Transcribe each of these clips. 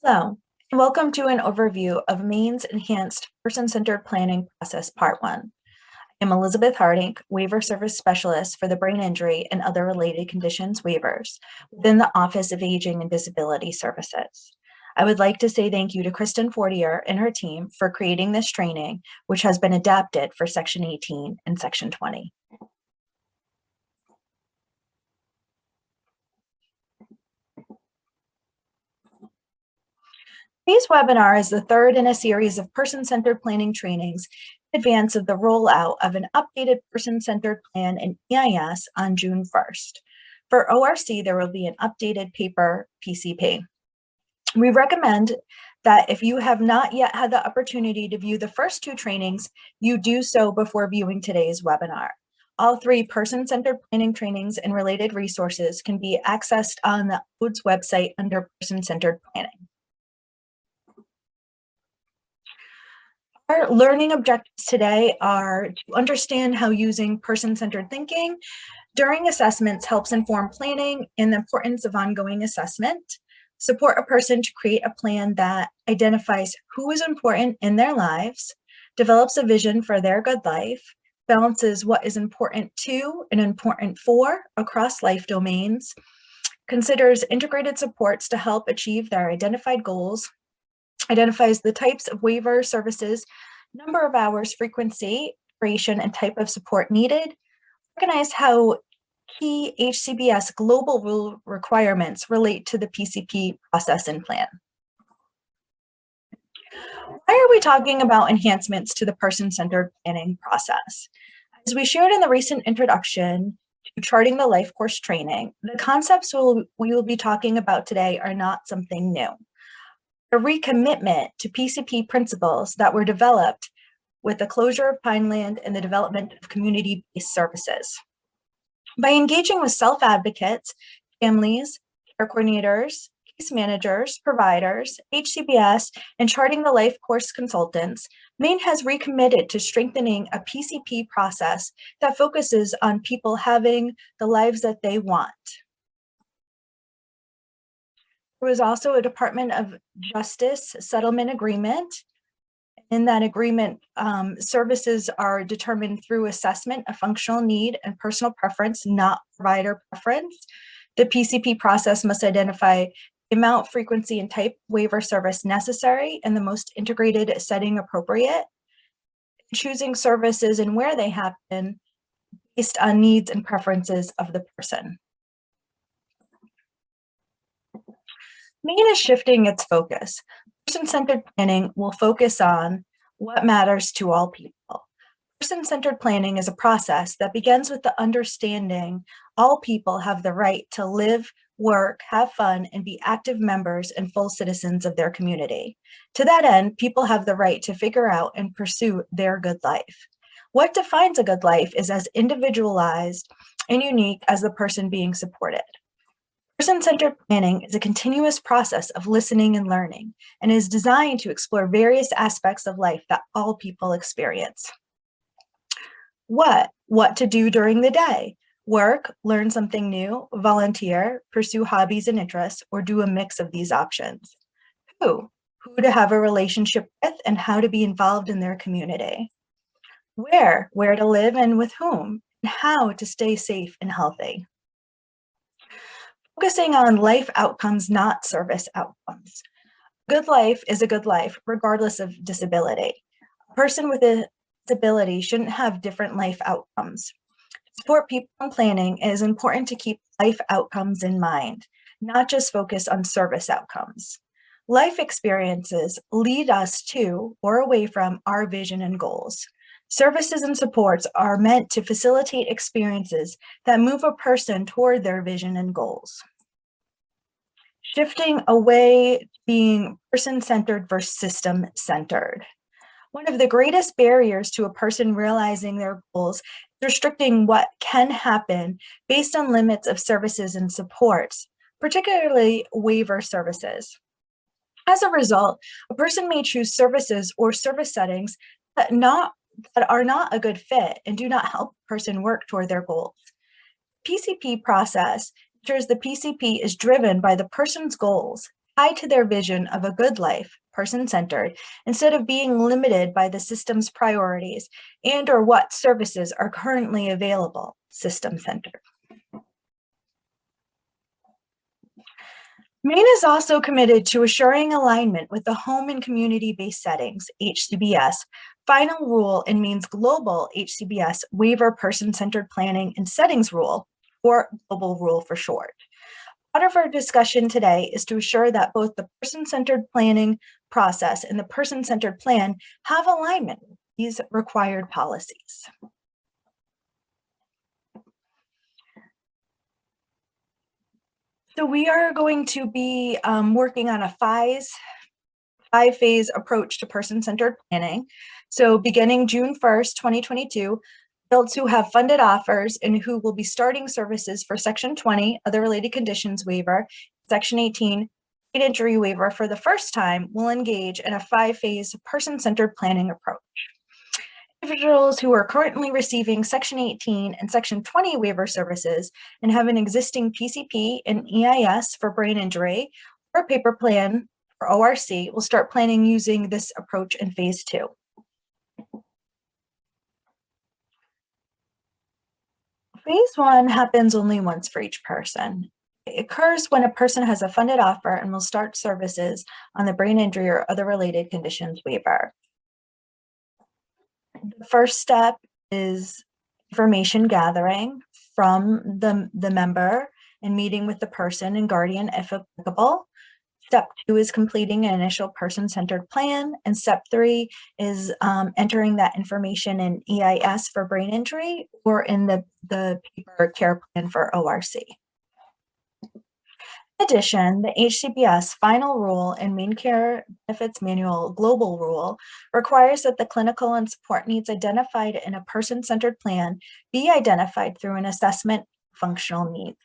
Hello, and welcome to an overview of Maine's Enhanced Person-Centered Planning Process Part 1. I am Elizabeth Harding, Waiver Service Specialist for the Brain Injury and Other Related Conditions Waivers within the Office of Aging and Disability Services. I would like to say thank you to Kristen Fortier and her team for creating this training, which has been adapted for Section 18 and Section 20. Today's webinar is the third in a series of person-centered planning trainings in advance of the rollout of an updated person-centered plan in EIS on June 1st. For ORC, there will be an updated paper PCP. We recommend that if you have not yet had the opportunity to view the first two trainings, you do so before viewing today's webinar. All three person-centered planning trainings and related resources can be accessed on the ODE's website under person-centered planning. Our learning objectives today are to understand how using person-centered thinking during assessments helps inform planning and the importance of ongoing assessment, support a person to create a plan that identifies who is important in their lives, develops a vision for their good life, balances what is important to and important for across life domains, considers integrated supports to help achieve their identified goals, identifies the types of waiver services, number of hours, frequency, duration, and type of support needed, recognize how key Hcbs global rule requirements relate to the PCP process and plan. Why are we talking about enhancements to the person-centered planning process? As we shared in the recent introduction to Charting the Life Course training, the concepts we will be talking about today are not something new. A recommitment to PCP principles that were developed with the closure of Pineland and the development of community-based services. By engaging with self-advocates, families, care coordinators, case managers, providers, Hcbs, and Charting the Life Course consultants, Maine has recommitted to strengthening a PCP process that focuses on people having the lives that they want. There was also a Department of Justice settlement agreement. In that agreement, services are determined through assessment of functional need and personal preference, not provider preference. The PCP process must identify the amount, frequency, and type waiver service necessary and the most integrated setting appropriate, choosing services and where they happen based on needs and preferences of the person. Maine is shifting its focus. Person-centered planning will focus on what matters to all people. Person-centered planning is a process that begins with the understanding all people have the right to live, work, have fun, and be active members and full citizens of their community. To that end, people have the right to figure out and pursue their good life. What defines a good life is as individualized and unique as the person being supported. Person-centered planning is a continuous process of listening and learning and is designed to explore various aspects of life that all people experience. What to do during the day? Work, learn something new, volunteer, pursue hobbies and interests, or do a mix of these options. Who to have a relationship with and how to be involved in their community. Where to live and with whom, and how to stay safe and healthy. Focusing on life outcomes, not service outcomes. Good life is a good life, regardless of disability. A person with a disability shouldn't have different life outcomes. To support people in planning, it is important to keep life outcomes in mind, not just focus on service outcomes. Life experiences lead us to or away from our vision and goals. Services and supports are meant to facilitate experiences that move a person toward their vision and goals. Shifting away to being person-centered versus system-centered. One of the greatest barriers to a person realizing their goals is restricting what can happen based on limits of services and supports, particularly waiver services. As a result, a person may choose services or service settings that are not a good fit and do not help a person work toward their goals. PCP process ensures the PCP is driven by the person's goals tied to their vision of a good life, person-centered, instead of being limited by the system's priorities and or what services are currently available, system-centered. Maine is also committed to assuring alignment with the Home and Community-Based Settings, HCBS, final rule in Maine's global HCBS Waiver Person-Centered Planning and Settings Rule, or Global Rule for short. Part of our discussion today is to assure that both the person-centered planning process and the person-centered plan have alignment with these required policies. So we are going to be working on a five-phase approach to person-centered planning. So beginning June 1st, 2022, adults who have funded offers and who will be starting services for Section 20, Other Related Conditions Waiver, Section 18, Paid Injury Waiver for the first time will engage in a five-phase person-centered planning approach. Individuals who are currently receiving Section 18 and Section 20 waiver services and have an existing PCP and EIS for brain injury or paper plan for ORC will start planning using this approach in Phase 2. Phase 1 happens only once for each person. It occurs when a person has a funded offer and will start services on the brain injury or other related conditions waiver. The first step is information gathering from the member and meeting with the person and guardian if applicable. Step 2 is completing an initial person-centered plan, and step 3 is entering that information in EIS for brain injury or in the paper care plan for ORC. In addition, the Hcbs final rule and Maine Care Benefits Manual global rule requires that the clinical and support needs identified in a person-centered plan be identified through an assessment of functional needs.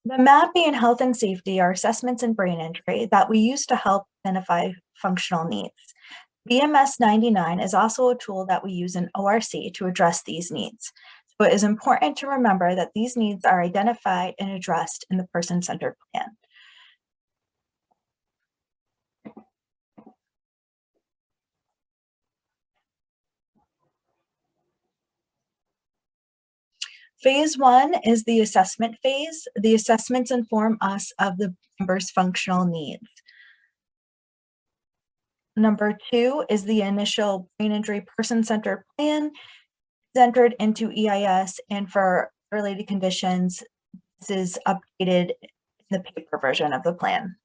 The MAPI and health and safety are assessments in brain injury that we use to help identify functional needs. BMS 99 is also a tool that we use in ORC to address these needs. So it is important to remember that these needs are identified and addressed in the person-centered plan. Phase 1 is the assessment phase. The assessments inform us of the member's functional needs. Number 2 is the initial brain injury person-centered plan. It's entered into EIS, and for related conditions, this is updated in the paper version of the plan.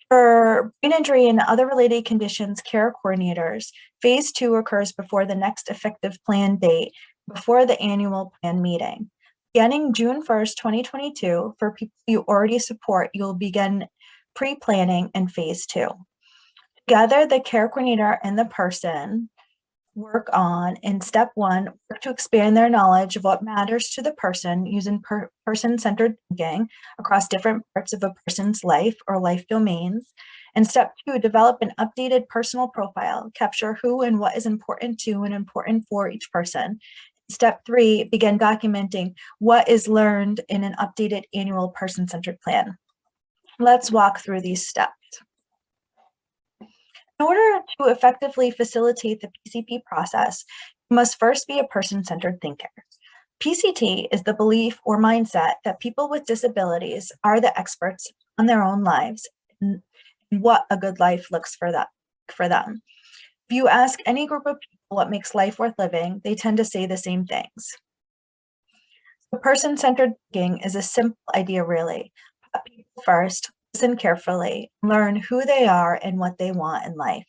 For brain injury and other related conditions care coordinators, Phase 2 occurs before the next effective plan date, before the annual plan meeting. Beginning June 1st, 2022, for people you already support, you'll begin pre-planning in Phase 2. Together, the care coordinator and the person work on, in step 1, work to expand their knowledge of what matters to the person using person-centered thinking across different parts of a person's life or life domains. And step 2, develop an updated personal profile, capture who and what is important to and important for each person. Step 3, begin documenting what is learned in an updated annual person-centered plan. Let's walk through these steps. In order to effectively facilitate the PCP process, you must first be a person-centered thinker. PCT is the belief or mindset that people with disabilities are the experts on their own lives and what a good life looks for them. If you ask any group of people what makes life worth living, they tend to say the same things. The person-centered thinking is a simple idea, really. Put people first, listen carefully, learn who they are and what they want in life.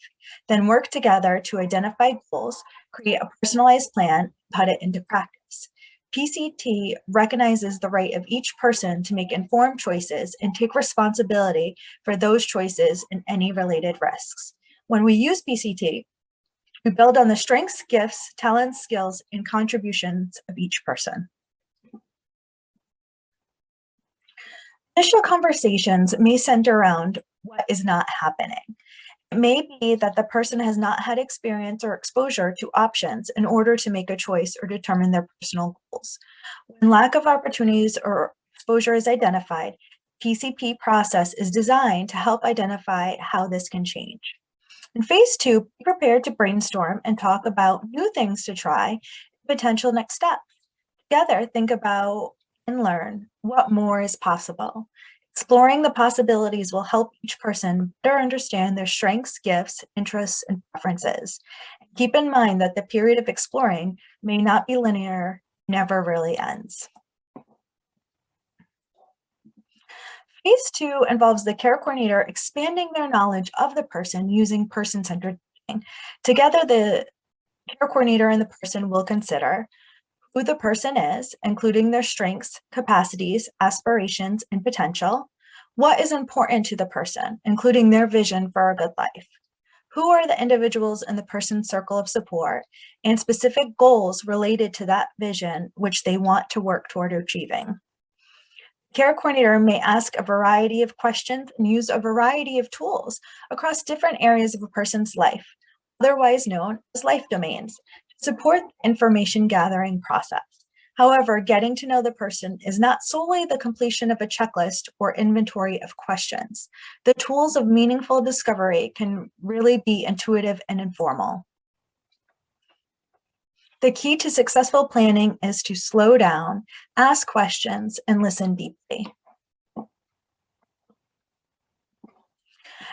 Then work together to identify goals, create a personalized plan, and put it into practice. PCT recognizes the right of each person to make informed choices and take responsibility for those choices and any related risks. When we use PCT, we build on the strengths, gifts, talents, skills, and contributions of each person. Initial conversations may center around what is not happening. It may be that the person has not had experience or exposure to options in order to make a choice or determine their personal goals. When lack of opportunities or exposure is identified, PCP process is designed to help identify how this can change. In phase 2, be prepared to brainstorm and talk about new things to try, potential next steps. Together, think about and learn what more is possible. Exploring the possibilities will help each person better understand their strengths, gifts, interests, and preferences. Keep in mind that the period of exploring may not be linear, never really ends. Phase 2 involves the care coordinator expanding their knowledge of the person using person-centered thinking. Together, the care coordinator and the person will consider who the person is, including their strengths, capacities, aspirations, and potential. What is important to the person, including their vision for a good life. Who are the individuals in the person's circle of support, and specific goals related to that vision which they want to work toward achieving. Care coordinator may ask a variety of questions and use a variety of tools across different areas of a person's life, otherwise known as life domains, to support the information gathering process. However, getting to know the person is not solely the completion of a checklist or inventory of questions. The tools of meaningful discovery can really be intuitive and informal. The key to successful planning is to slow down, ask questions, and listen deeply.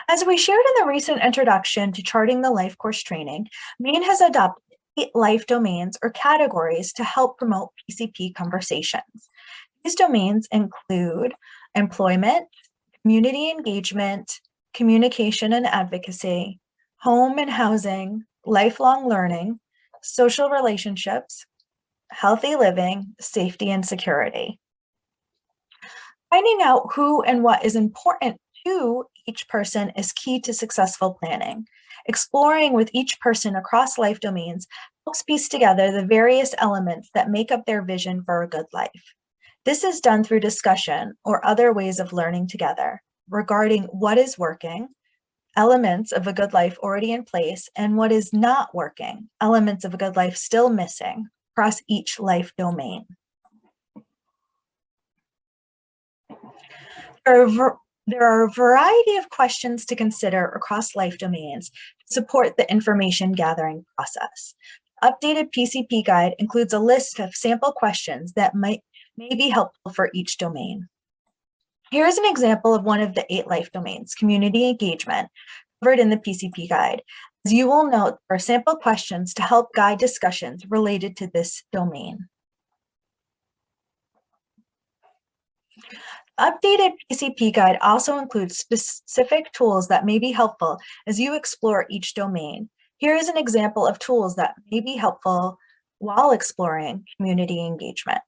As we shared in the recent introduction to Charting the Life Course training, Maine has adopted 8 life domains or categories to help promote PCP conversations. These domains include employment, community engagement, communication and advocacy, home and housing, lifelong learning, social relationships, healthy living, safety and security. Finding out who and what is important to each person is key to successful planning. Exploring with each person across life domains helps piece together the various elements that make up their vision for a good life. This is done through discussion or other ways of learning together regarding what is working, elements of a good life already in place, and what is not working, elements of a good life still missing across each life domain. There are a variety of questions to consider across life domains to support the information gathering process. Updated PCP guide includes a list of sample questions that may be helpful for each domain. Here is an example of one of the 8 life domains, community engagement, covered in the PCP guide. As you will note, there are sample questions to help guide discussions related to this domain. Updated PCP guide also includes specific tools that may be helpful as you explore each domain. Here is an example of tools that may be helpful while exploring community engagement.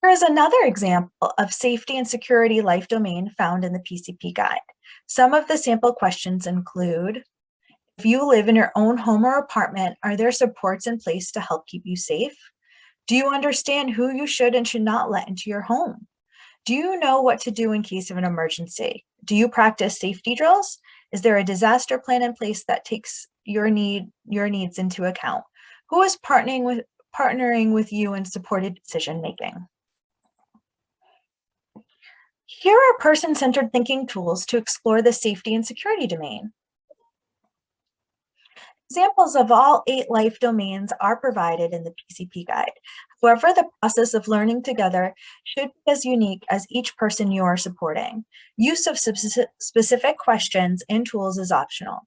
Here is another example of safety and security life domain found in the PCP guide. Some of the sample questions include, if you live in your own home or apartment, are there supports in place to help keep you safe? Do you understand who you should and should not let into your home? Do you know what to do in case of an emergency? Do you practice safety drills? Is there a disaster plan in place that takes your needs into account? Who is partnering with you in supported decision making? Here are person-centered thinking tools to explore the safety and security domain. Examples of all 8 life domains are provided in the PCP guide. However, the process of learning together should be as unique as each person you are supporting. Use of specific questions and tools is optional.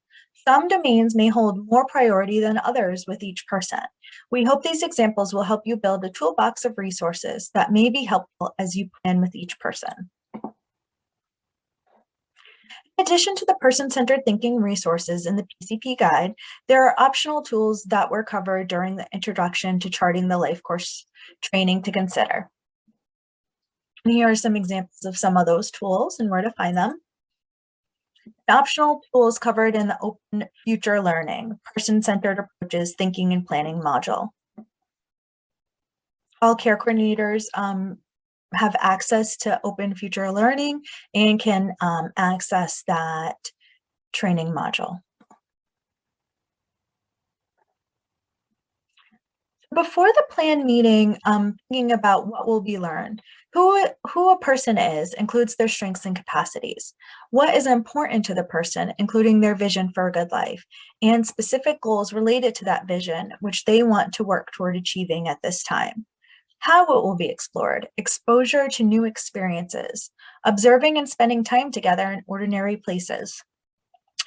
Some domains may hold more priority than others with each person. We hope these examples will help you build a toolbox of resources that may be helpful as you plan with each person. In addition to the person-centered thinking resources in the PCP guide, there are optional tools that were covered during the introduction to Charting the Life Course training to consider. And here are some examples of some of those tools and where to find them. Optional tools covered in the Open Future Learning, Person-Centered Approaches Thinking and Planning module. All care coordinators have access to Open Future Learning and can access that training module. Before the plan meeting, thinking about what will be learned, who a person is includes their strengths and capacities. What is important to the person, including their vision for a good life, and specific goals related to that vision, which they want to work toward achieving at this time. How it will be explored, exposure to new experiences, observing and spending time together in ordinary places,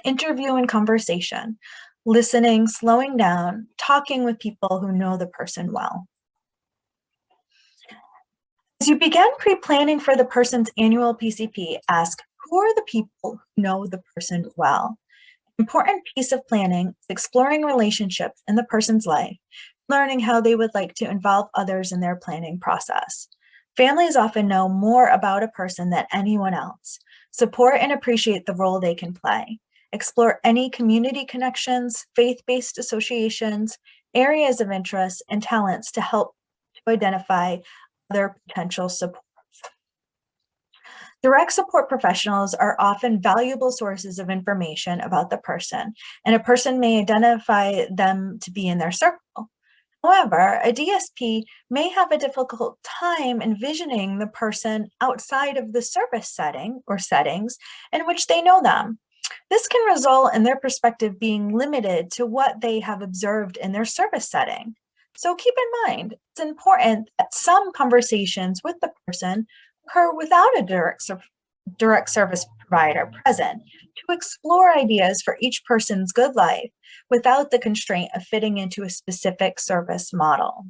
interview and conversation, listening, slowing down, talking with people who know the person well. As you begin pre-planning for the person's annual PCP, ask, who are the people who know the person well? Important piece of planning is exploring relationships in the person's life, learning how they would like to involve others in their planning process. Families often know more about a person than anyone else. Support and appreciate the role they can play. Explore any community connections, faith-based associations, areas of interest, and talents to help to identify other potential supports. Direct support professionals are often valuable sources of information about the person, and a person may identify them to be in their circle. However, a DSP may have a difficult time envisioning the person outside of the service setting or settings in which they know them. This can result in their perspective being limited to what they have observed in their service setting. So keep in mind, it's important that some conversations with the person occur without a direct service provider present to explore ideas for each person's good life without the constraint of fitting into a specific service model.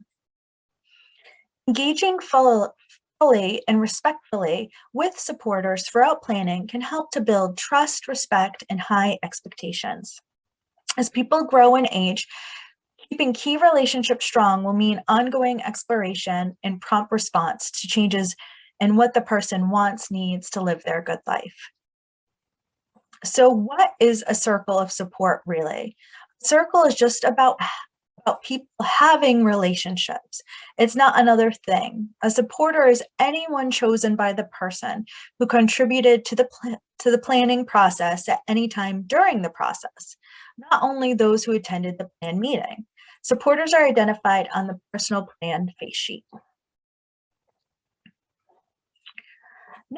Engaging fully and respectfully with supporters throughout planning can help to build trust, respect, and high expectations. As people grow in age, keeping key relationships strong will mean ongoing exploration and prompt response to changes in what the person wants, needs to live their good life. So what is a circle of support really? A circle is just about people having relationships. It's not another thing. A supporter is anyone chosen by the person who contributed to the planning process at any time during the process, not only those who attended the plan meeting. Supporters are identified on the personal plan face sheet.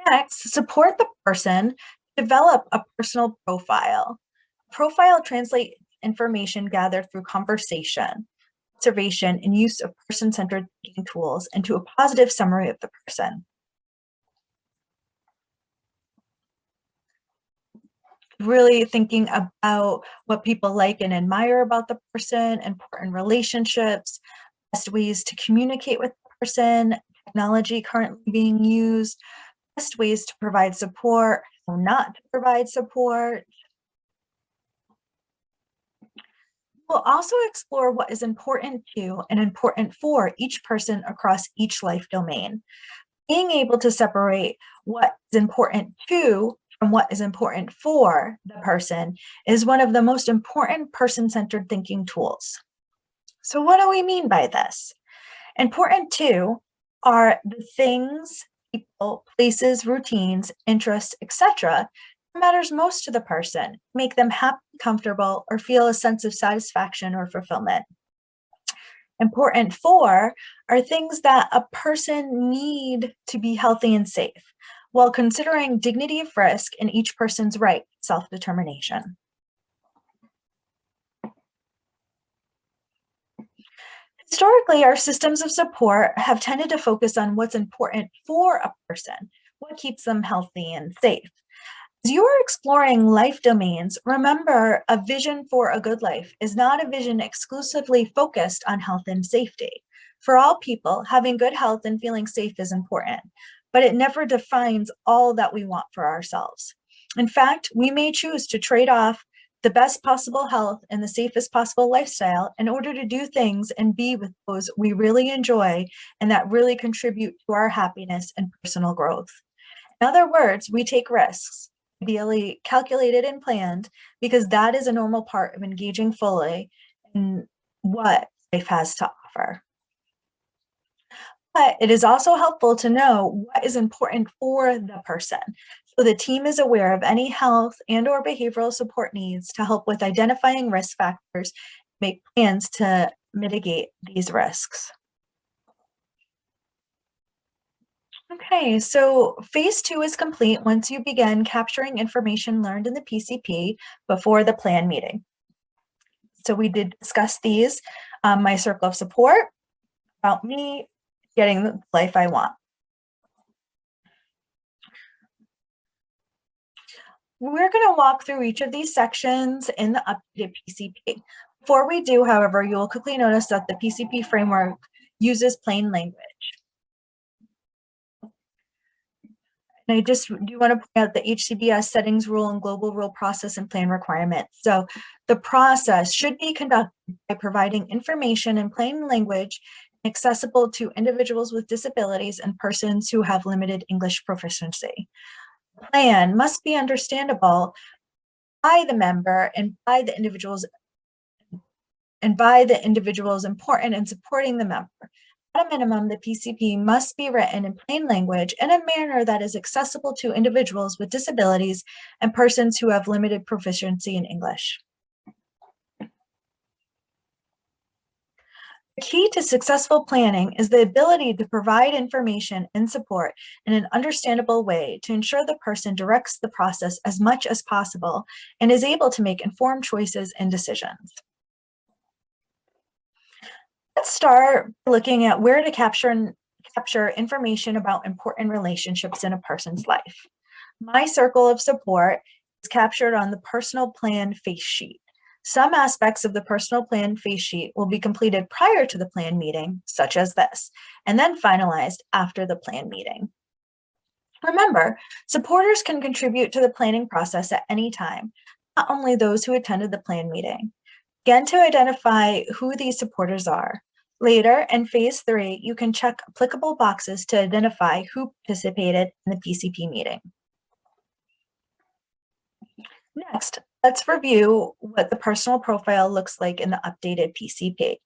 Next, support the person, develop a personal profile. Profile translates information gathered through conversation, observation, and use of person-centered thinking tools into a positive summary of the person. Really thinking about what people like and admire about the person, important relationships, best ways to communicate with the person, technology currently being used, best ways to provide support, or not to provide support. We'll also explore what is important to and important for each person across each life domain. Being able to separate what is important to from what is important for the person is one of the most important person-centered thinking tools. So what do we mean by this? Important to are the things, people, places, routines, interests, etc. that matters most to the person, make them happy, comfortable, or feel a sense of satisfaction or fulfillment. Important for are things that a person need to be healthy and safe, while considering dignity of risk and each person's right to self-determination. Historically, our systems of support have tended to focus on what's important for a person, what keeps them healthy and safe. As you are exploring life domains, remember a vision for a good life is not a vision exclusively focused on health and safety. For all people, having good health and feeling safe is important, but it never defines all that we want for ourselves. In fact, we may choose to trade off the best possible health and the safest possible lifestyle in order to do things and be with those we really enjoy and that really contribute to our happiness and personal growth. In other words, we take risks, ideally calculated and planned, because that is a normal part of engaging fully in what life has to offer. But it is also helpful to know what is important for the person, so the team is aware of any health and/or behavioral support needs to help with identifying risk factors, make plans to mitigate these risks. Okay, so phase 2 is complete once you begin capturing information learned in the PCP before the plan meeting. So we did discuss these, my circle of support, about me, getting the life I want. We're going to walk through each of these sections in the updated PCP. Before we do, however, you'll quickly notice that the PCP framework uses plain language. And I just do want to point out the Hcbs settings rule and global rule process and plan requirements. So the process should be conducted by providing information in plain language accessible to individuals with disabilities and persons who have limited English proficiency. Plan must be understandable by the member and by the individuals important in supporting the member. At a minimum, the PCP must be written in plain language in a manner that is accessible to individuals with disabilities and persons who have limited proficiency in English. The key to successful planning is the ability to provide information and support in an understandable way to ensure the person directs the process as much as possible and is able to make informed choices and decisions. Let's start looking at where to capture information about important relationships in a person's life. My circle of support is captured on the personal plan face sheet. Some aspects of the personal plan face sheet will be completed prior to the plan meeting, such as this, and then finalized after the plan meeting. Remember, supporters can contribute to the planning process at any time, not only those who attended the plan meeting. Begin to identify who these supporters are. Later, in phase 3, you can check applicable boxes to identify who participated in the PCP meeting. Next, let's review what the personal profile looks like in the updated PCP.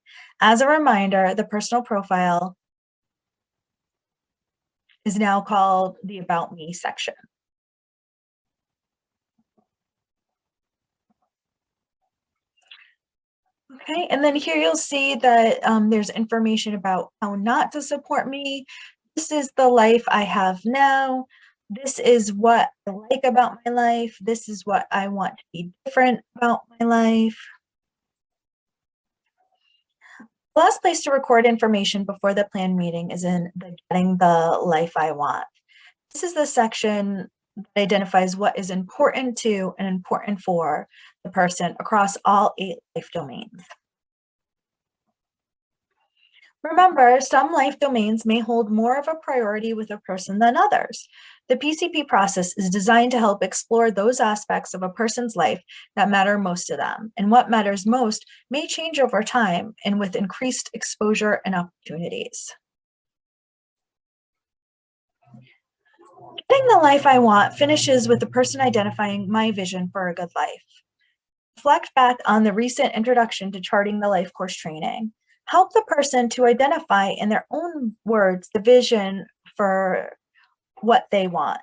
As a reminder, the personal profile is now called the About Me section. Okay, and then here you'll see that there's information about how not to support me. This is the life I have now. This is what I like about my life. This is what I want to be different about my life. The last place to record information before the plan meeting is in the Getting the Life I Want. This is the section that identifies what is important to and important for the person across all 8 life domains. Remember, some life domains may hold more of a priority with a person than others. The PCP process is designed to help explore those aspects of a person's life that matter most to them, and what matters most may change over time and with increased exposure and opportunities. Getting the Life I Want finishes with the person identifying my vision for a good life. Reflect back on the recent introduction to Charting the Life course training. Help the person to identify in their own words the vision for what they want.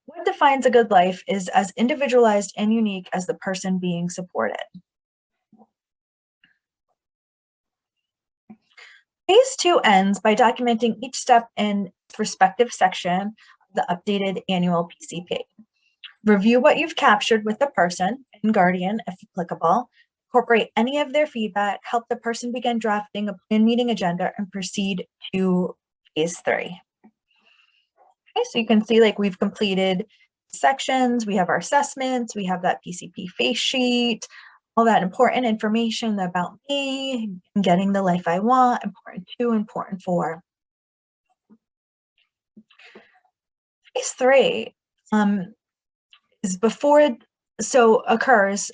What defines a good life is as individualized and unique as the person being supported. Phase 2 ends by documenting each step in its respective section of the updated annual PCP. Review what you've captured with the person and guardian, if applicable. Incorporate any of their feedback, help the person begin drafting a plan meeting agenda, and proceed to phase 3. Okay, so you can see like we've completed sections, we have our assessments, we have that PCP face sheet, all that important information about me, getting the life I want, important 2, important 4. Phase 3 is occurs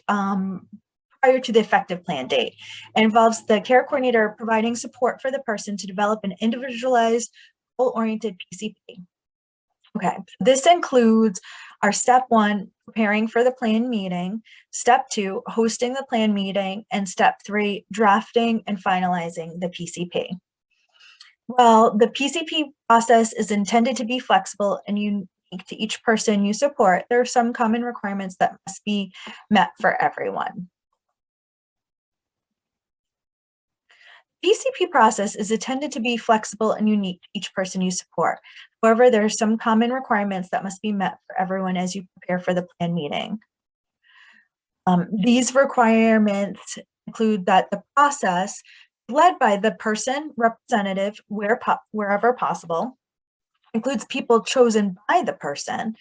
prior to the effective plan date. It involves the care coordinator providing support for the person to develop an individualized, goal-oriented PCP. Okay, this includes our step 1, preparing for the plan meeting, step 2, hosting the plan meeting, and step 3, drafting and finalizing the PCP. Well, the PCP process is intended to be flexible and unique to each person you support. There are some common requirements that must be met for everyone. PCP process is intended to be flexible and unique to each person you support. However, there are some common requirements that must be met for everyone as you prepare for the plan meeting. These requirements include that the process led by the person representative wherever possible, includes people chosen by the person,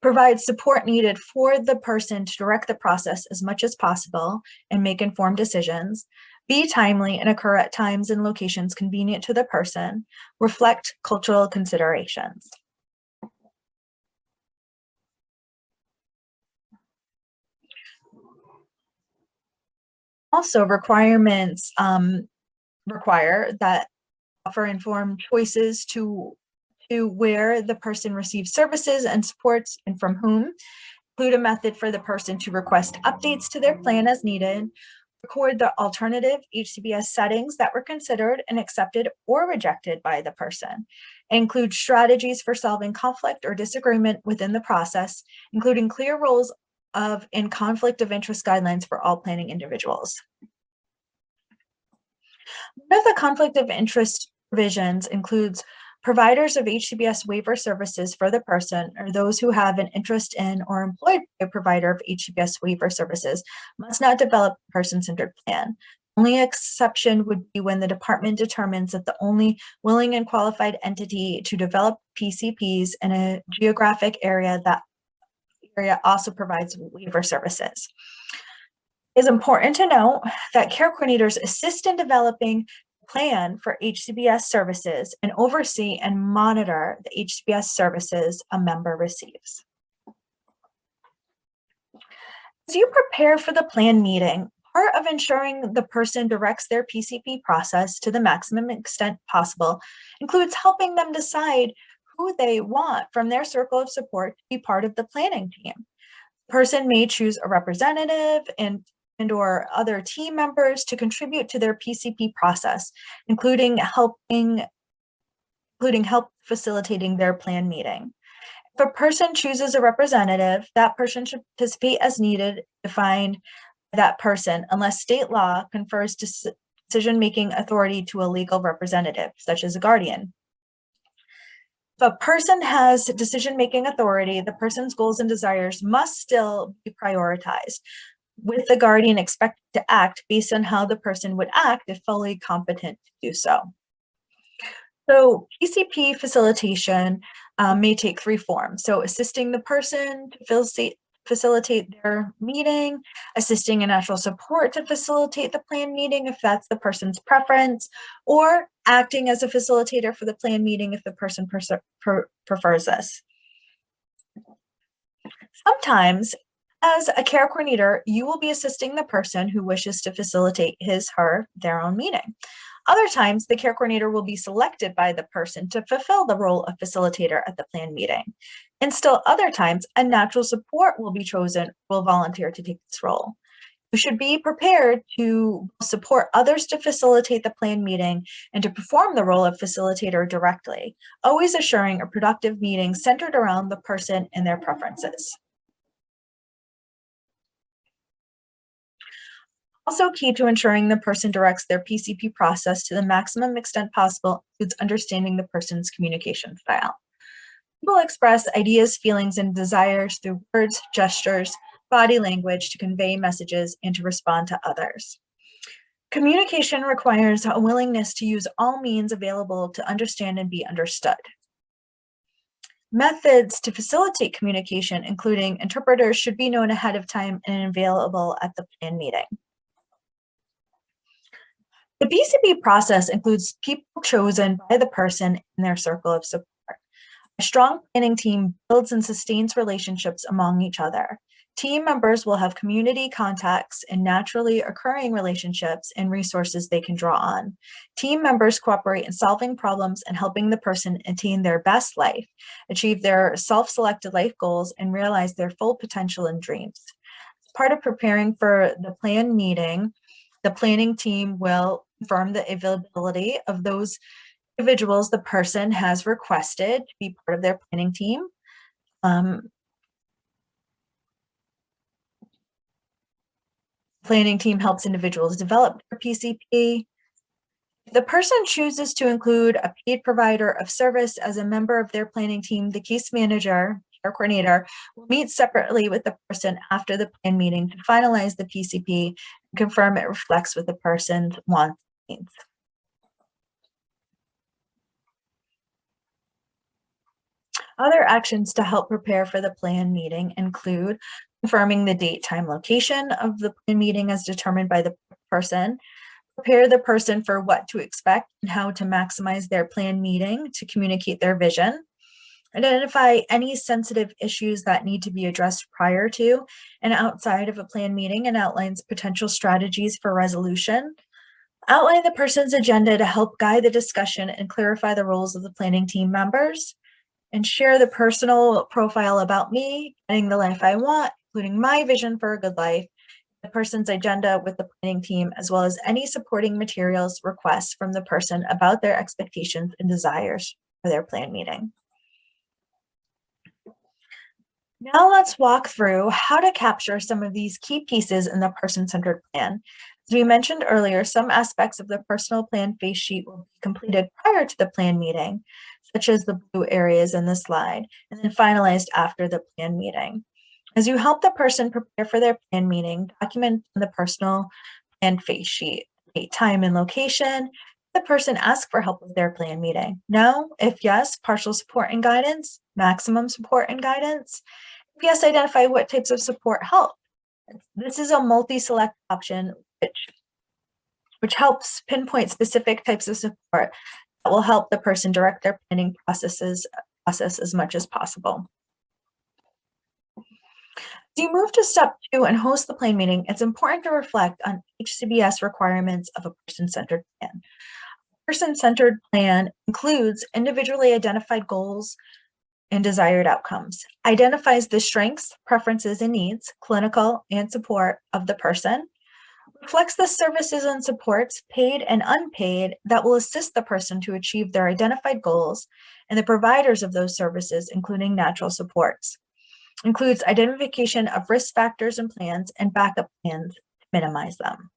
provides support needed for the person to direct the process as much as possible and make informed decisions, be timely and occur at times and locations convenient to the person, reflect cultural considerations. Also, requirements require that offer informed choices to where the person receives services and supports and from whom, include a method for the person to request updates to their plan as needed, record the alternative HCBS settings that were considered and accepted or rejected by the person, include strategies for solving conflict or disagreement within the process, including clear roles of and conflict of interest guidelines for all planning individuals. One of the conflict of interest provisions includes providers of Hcbs waiver services for the person or those who have an interest in or employed by a provider of Hcbs waiver services must not develop a person-centered plan. Only exception would be when the department determines that the only willing and qualified entity to develop PCPs in a geographic area also provides waiver services. It is important to note that care coordinators assist in developing plan for Hcbs services and oversee and monitor the Hcbs services a member receives. As you prepare for the plan meeting, part of ensuring the person directs their PCP process to the maximum extent possible includes helping them decide who they want from their circle of support to be part of the planning team. The person may choose a representative and other team members to contribute to their PCP process, including help facilitating their plan meeting. If a person chooses a representative, that person should participate as needed, defined by that person, unless state law confers decision-making authority to a legal representative, such as a guardian. If a person has decision-making authority, the person's goals and desires must still be prioritized, with the guardian expected to act based on how the person would act if fully competent to do so. So PCP facilitation may take three forms. So assisting the person to facilitate their meeting, assisting in actual support to facilitate the plan meeting if that's the person's preference, or acting as a facilitator for the plan meeting if the person prefers this. Sometimes, as a care coordinator, you will be assisting the person who wishes to facilitate their own meeting. Other times, the care coordinator will be selected by the person to fulfill the role of facilitator at the plan meeting. And still other times, a natural support will be chosen, will volunteer to take this role. You should be prepared to support others to facilitate the plan meeting and to perform the role of facilitator directly, always assuring a productive meeting centered around the person and their preferences. Also key to ensuring the person directs their PCP process to the maximum extent possible includes understanding the person's communication style. People express ideas, feelings, and desires through words, gestures, body language to convey messages and to respond to others. Communication requires a willingness to use all means available to understand and be understood. Methods to facilitate communication, including interpreters, should be known ahead of time and available at the plan meeting. The PCP process includes people chosen by the person in their circle of support. A strong planning team builds and sustains relationships among each other. Team members will have community contacts and naturally occurring relationships and resources they can draw on. Team members cooperate in solving problems and helping the person attain their best life, achieve their self-selected life goals, and realize their full potential and dreams. As part of preparing for the plan meeting, the planning team will confirm the availability of those individuals the person has requested to be part of their planning team. Planning team helps individuals develop their PCP. If the person chooses to include a paid provider of service as a member of their planning team, the case manager or coordinator will meet separately with the person after the plan meeting to finalize the PCP and confirm it reflects what the person's wants and needs. Other actions to help prepare for the plan meeting include confirming the date, time, location of the plan meeting as determined by the person, prepare the person for what to expect and how to maximize their plan meeting to communicate their vision, identify any sensitive issues that need to be addressed prior to and outside of a plan meeting and outlines potential strategies for resolution, outline the person's agenda to help guide the discussion and clarify the roles of the planning team members, and share the personal profile about me, getting the life I want, including my vision for a good life, the person's agenda with the planning team, as well as any supporting materials requests from the person about their expectations and desires for their plan meeting. Now let's walk through how to capture some of these key pieces in the person-centered plan. As we mentioned earlier, some aspects of the personal plan face sheet will be completed prior to the plan meeting, such as the blue areas in the slide, and then finalized after the plan meeting. As you help the person prepare for their plan meeting, document the personal plan face sheet, date, time, and location. The person ask for help with their plan meeting. No? If yes, partial support and guidance, maximum support and guidance. If yes, identify what types of support help. This is a multi-select option, which helps pinpoint specific types of support that will help the person direct their planning process as much as possible. As you move to step 2 and host the plan meeting, it's important to reflect on Hcbs requirements of a person-centered plan. A person-centered plan includes individually identified goals and desired outcomes, identifies the strengths, preferences, and needs, clinical and support of the person, reflects the services and supports, paid and unpaid, that will assist the person to achieve their identified goals, and the providers of those services, including natural supports. Includes identification of risk factors and plans and backup plans to minimize them.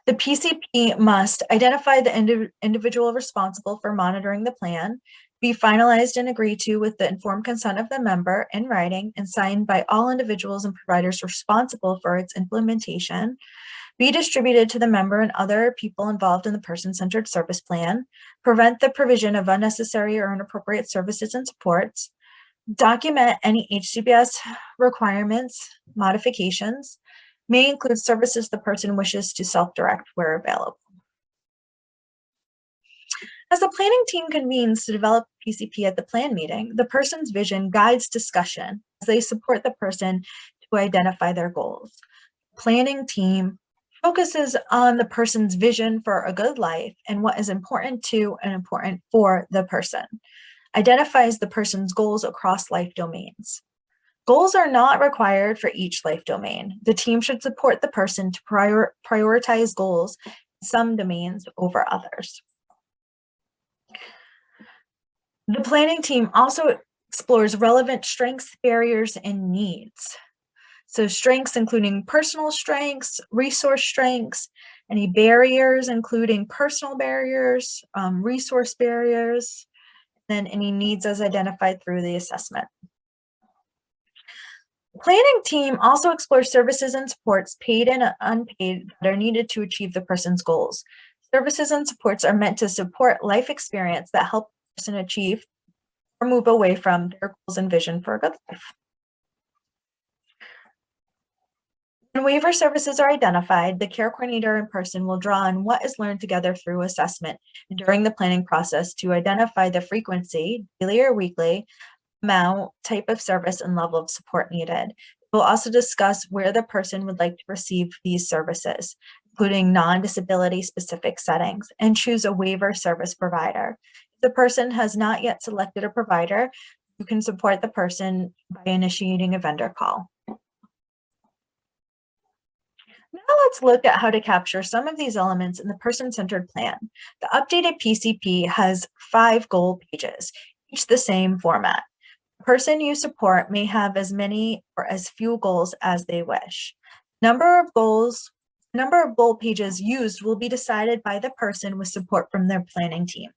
The PCP must identify the individual responsible for monitoring the plan, be finalized and agreed to with the informed consent of the member in writing and signed by all individuals and providers responsible for its implementation, be distributed to the member and other people involved in the person-centered service plan, prevent the provision of unnecessary or inappropriate services and supports, document any Hcbs requirements, modifications, may include services the person wishes to self-direct where available. As the planning team convenes to develop PCP at the plan meeting, the person's vision guides discussion as they support the person to identify their goals. The planning team focuses on the person's vision for a good life and what is important to and important for the person, identifies the person's goals across life domains. Goals are not required for each life domain. The team should support the person to prioritize goals in some domains over others. The planning team also explores relevant strengths, barriers, and needs. So strengths including personal strengths, resource strengths, any barriers including personal barriers, resource barriers, then any needs as identified through the assessment. The planning team also explores services and supports, paid and unpaid, that are needed to achieve the person's goals. Services and supports are meant to support life experience that help the person achieve or move away from their goals and vision for a good life. When waiver services are identified, the care coordinator in person will draw on what is learned together through assessment and during the planning process to identify the frequency, daily or weekly, amount, type of service, and level of support needed. We'll also discuss where the person would like to receive these services, including non-disability specific settings, and choose a waiver service provider. If the person has not yet selected a provider, you can support the person by initiating a vendor call. Now let's look at how to capture some of these elements in the person-centered plan. The updated PCP has 5 goal pages, each the same format. The person you support may have as many or as few goals as they wish. Number of goals The number of goal pages used will be decided by the person with support from their planning team.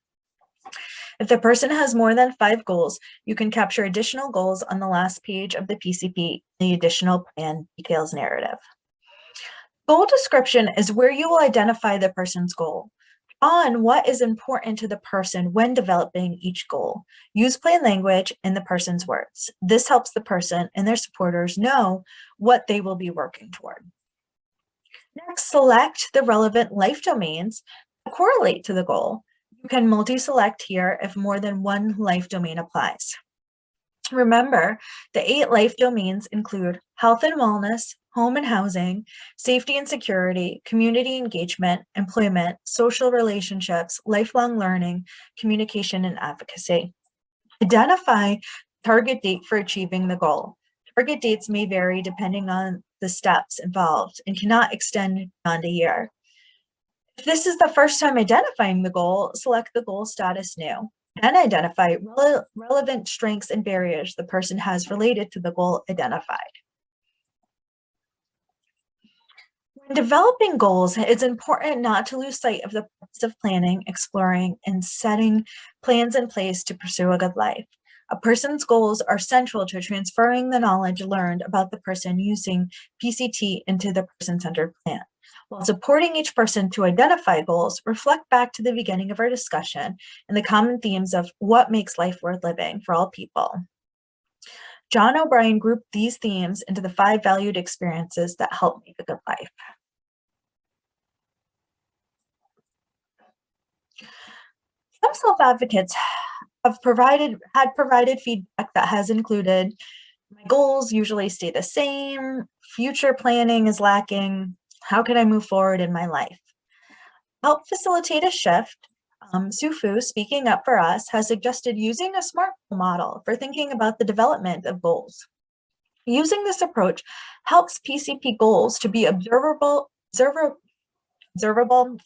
If the person has more than 5 goals, you can capture additional goals on the last page of the PCP, the additional plan details narrative. Goal description is where you will identify the person's goal. On what is important to the person when developing each goal. Use plain language in the person's words. This helps the person and their supporters know what they will be working toward. Next, select the relevant life domains that correlate to the goal. You can multi-select here if more than one life domain applies. Remember, the 8 life domains include health and wellness, home and housing, safety and security, community engagement, employment, social relationships, lifelong learning, communication, and advocacy. Identify target date for achieving the goal. Target dates may vary depending on the steps involved and cannot extend beyond a year. If this is the first time identifying the goal, select the goal status new. And identify relevant strengths and barriers the person has related to the goal identified. When developing goals, it's important not to lose sight of the purpose of planning, exploring, and setting plans in place to pursue a good life. A person's goals are central to transferring the knowledge learned about the person using PCT into the person-centered plan. While supporting each person to identify goals, reflect back to the beginning of our discussion and the common themes of what makes life worth living for all people. John O'Brien grouped these themes into the 5 valued experiences that help make a good life. Some self-advocates have provided feedback that has included, my goals usually stay the same, future planning is lacking, how can I move forward in my life? To help facilitate a shift, Sufu, speaking up for us, has suggested using a SMART model for thinking about the development of goals. Using this approach helps PCP goals to be observable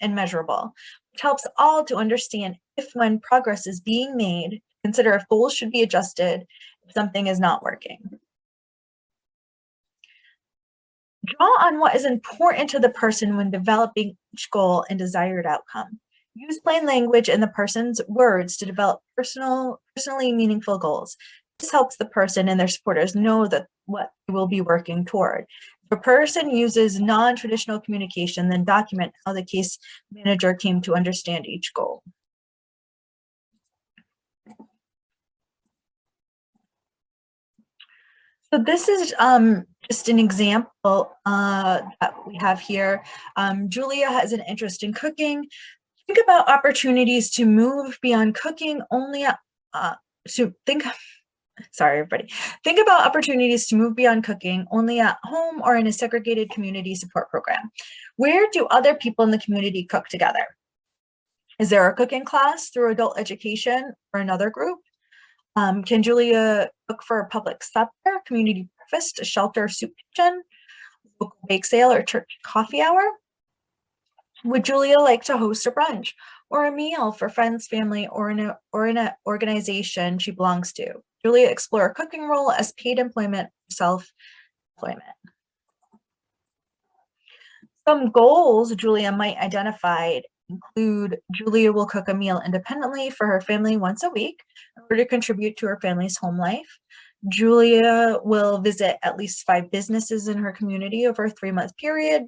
and measurable, which helps all to understand if when progress is being made, consider if goals should be adjusted if something is not working. Draw on what is important to the person when developing each goal and desired outcome. Use plain language in the person's words to develop personally meaningful goals. This helps the person and their supporters know that what they will be working toward. If a person uses non-traditional communication, then document how the case manager came to understand each goal. So this is just an example that we have here. Julia has an interest in cooking. Think about opportunities to move beyond cooking only think about opportunities to move beyond cooking only at home or in a segregated community support program. Where do other people in the community cook together? Is there a cooking class through adult education or another group? Can Julia cook for a public supper, community breakfast, a shelter soup kitchen, local bake sale, or church coffee hour? Would Julia like to host a brunch or a meal for friends, family, or in an organization she belongs to? Julia explore a cooking role as paid employment, self-employment. Some goals Julia might identify include Julia will cook a meal independently for her family once a week in order to contribute to her family's home life. Julia will visit at least 5 businesses in her community over a 3-month period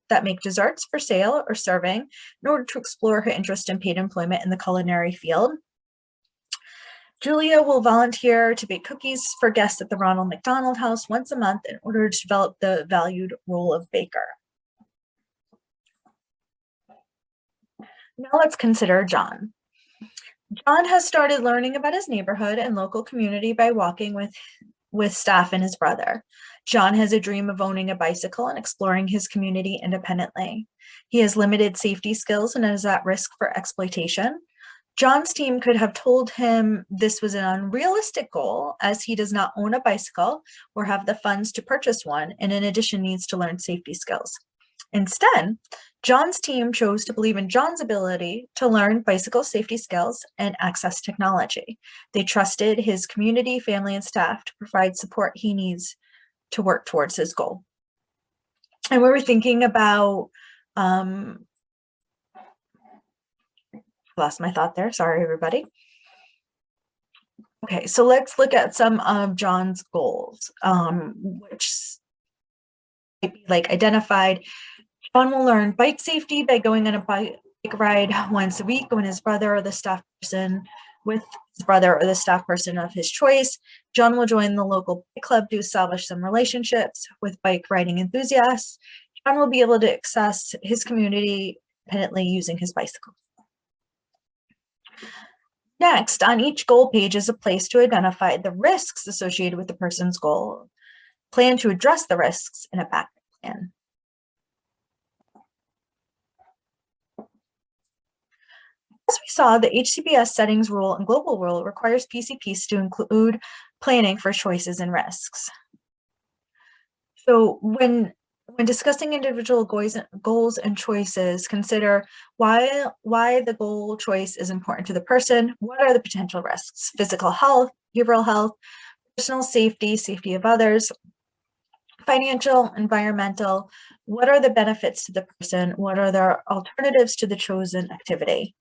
that make desserts for sale or serving in order to explore her interest in paid employment in the culinary field. Julia will volunteer to bake cookies for guests at the Ronald McDonald House once a month in order to develop the valued role of baker. Now let's consider John. John has started learning about his neighborhood and local community by walking with staff and his brother. John has a dream of owning a bicycle and exploring his community independently. He has limited safety skills and is at risk for exploitation. John's team could have told him this was an unrealistic goal as he does not own a bicycle or have the funds to purchase one, and in addition needs to learn safety skills. Instead, John's team chose to believe in John's ability to learn bicycle safety skills and access technology. They trusted his community, family, and staff to provide support he needs to work towards his goal. And we were thinking about Lost my thought there. Sorry, everybody. Okay, so let's look at some of John's goals, which might be like identified. John will learn bike safety by going on a bike ride once a week when his brother or the staff person of his choice. John will join the local bike club to establish some relationships with bike riding enthusiasts. John will be able to access his community independently using his bicycle. Next, on each goal page is a place to identify the risks associated with the person's goal. Plan to address the risks in a backup plan. As we saw, the Hcbs settings rule and global rule requires PCPs to include planning for choices and risks. So when discussing individual goals and choices, consider why the goal choice is important to the person. What are the potential risks? Physical health, behavioral health, personal safety, safety of others, financial, environmental. What are the benefits to the person? What are their alternatives to the chosen activity?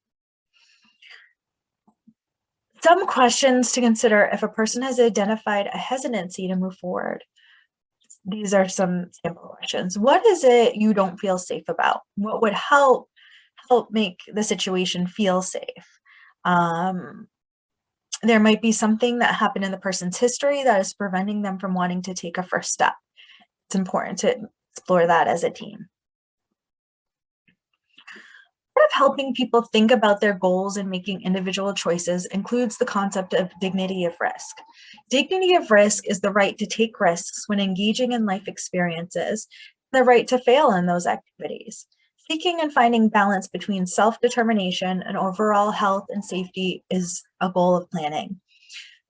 Some questions to consider if a person has identified a hesitancy to move forward. These are some sample questions. What is it you don't feel safe about? What would help make the situation feel safe? There might be something that happened in the person's history that is preventing them from wanting to take a first step. It's important to explore that as a team. Part of helping people think about their goals and making individual choices includes the concept of dignity of risk. Dignity of risk is the right to take risks when engaging in life experiences, the right to fail in those activities. Seeking and finding balance between self-determination and overall health and safety is a goal of planning.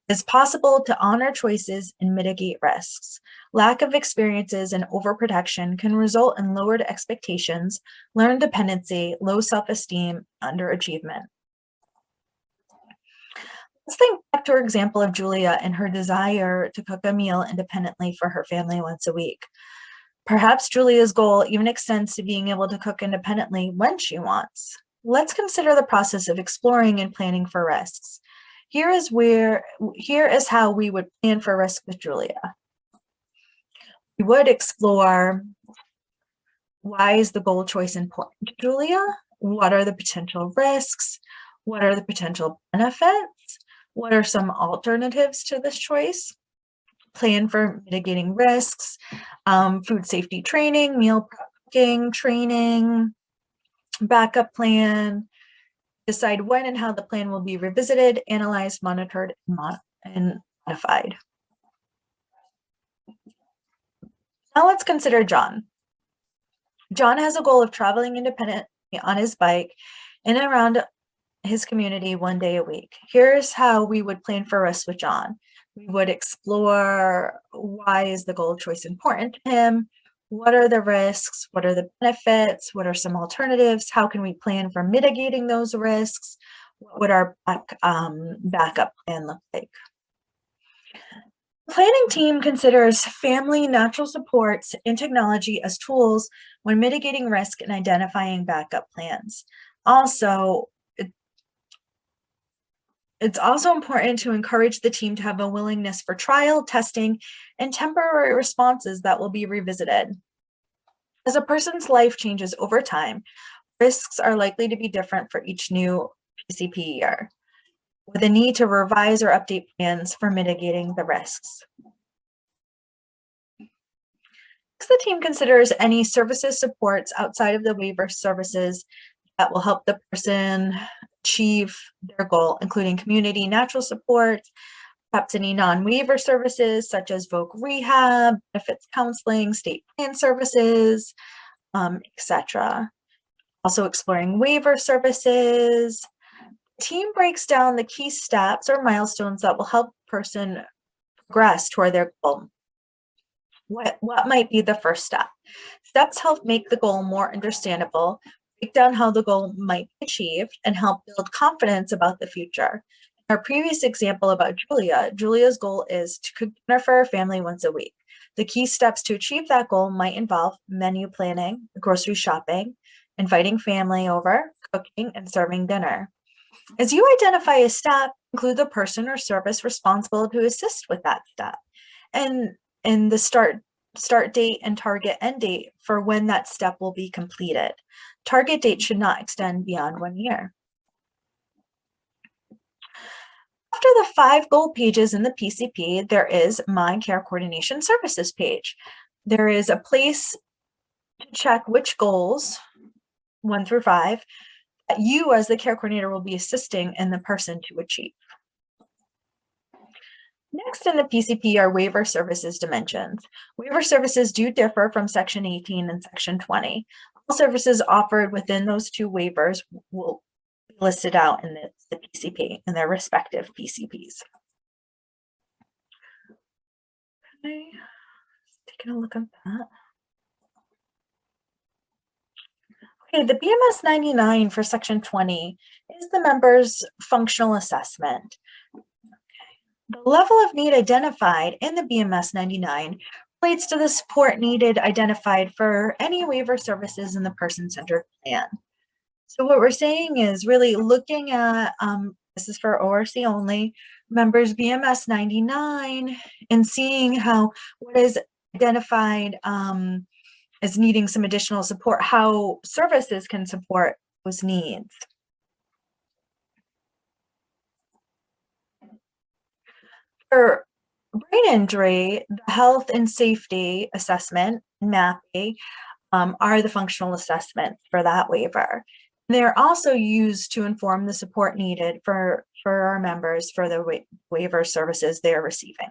It's possible to honor choices and mitigate risks. Lack of experiences and overprotection can result in lowered expectations, learned dependency, low self-esteem, underachievement. Let's think back to our example of Julia and her desire to cook a meal independently for her family once a week. Perhaps Julia's goal even extends to being able to cook independently when she wants. Let's consider the process of exploring and planning for risks. Here is how we would plan for risk with Julia. We would explore, why is the goal choice important to Julia? What are the potential risks? What are the potential benefits? What are some alternatives to this choice? Plan for mitigating risks, food safety training, meal prepping training, backup plan. Decide when and how the plan will be revisited, analyzed, monitored, and modified. Now let's consider John. John has a goal of traveling independently on his bike in and around his community one day a week. Here's how we would plan for risk with John. We would explore, why is the goal choice important to him? What are the risks? What are the benefits? What are some alternatives? How can we plan for mitigating those risks? What would our backup plan look like? The planning team considers family, natural supports, and technology as tools when mitigating risk and identifying backup plans. Also, it's also important to encourage the team to have a willingness for trial, testing, and temporary responses that will be revisited. As a person's life changes over time, risks are likely to be different for each new PCP year, with a need to revise or update plans for mitigating the risks. Next, the team considers any services supports outside of the waiver services that will help the person achieve their goal, including community natural support, perhaps any non-waiver services such as voc rehab, benefits counseling, state plan services, etc. Also exploring waiver services. The team breaks down the key steps or milestones that will help the person progress toward their goal. What might be the first step? Steps help make the goal more understandable, break down how the goal might be achieved, and help build confidence about the future. In our previous example about Julia's goal is to cook dinner for her family once a week. The key steps to achieve that goal might involve menu planning, grocery shopping, inviting family over, cooking, and serving dinner. As you identify a step, include the person or service responsible to assist with that step, and the start date and target end date for when that step will be completed. Target date should not extend beyond 1 year. After the 5 goal pages in the PCP, there is My Care Coordination Services page. There is a place to check which goals, 1 through 5, that you as the care coordinator will be assisting in the person to achieve. Next in the PCP are waiver services dimensions. Waiver services do differ from Section 18 and Section 20. All services offered within those 2 waivers will be listed out in the PCP, in their respective PCPs. Okay, taking a look at that. Okay, the BMS 99 for Section 20 is the member's functional assessment. The level of need identified in the BMS 99 relates to the support needed identified for any waiver services in the person-centered plan. So what we're saying is really looking at, this is for ORC only, members BMS 99, and seeing how what is identified as needing some additional support, how services can support those needs. For brain injury, the health and safety assessment, MAPI, are the functional assessments for that waiver. They're also used to inform the support needed for our members for the waiver services they're receiving.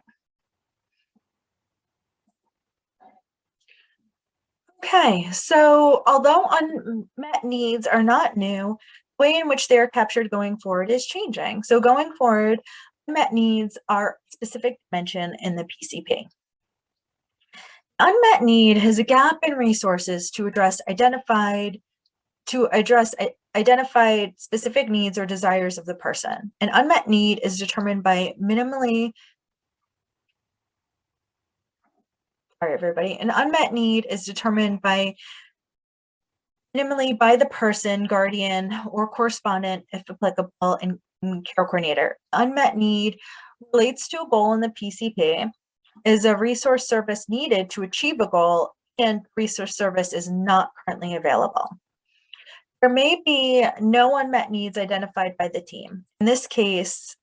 Okay, so although unmet needs are not new, the way in which they're captured going forward is changing. So going forward, unmet needs are a specific dimension in the PCP. Unmet need has a gap in resources to address identified specific needs or desires of the person. An unmet need is determined by an unmet need is determined by minimally by the person, guardian, or correspondent, if applicable, and care coordinator. Unmet need relates to a goal in the PCP, is a resource service needed to achieve a goal, and resource service is not currently available. There may be no unmet needs identified by the team. In this case,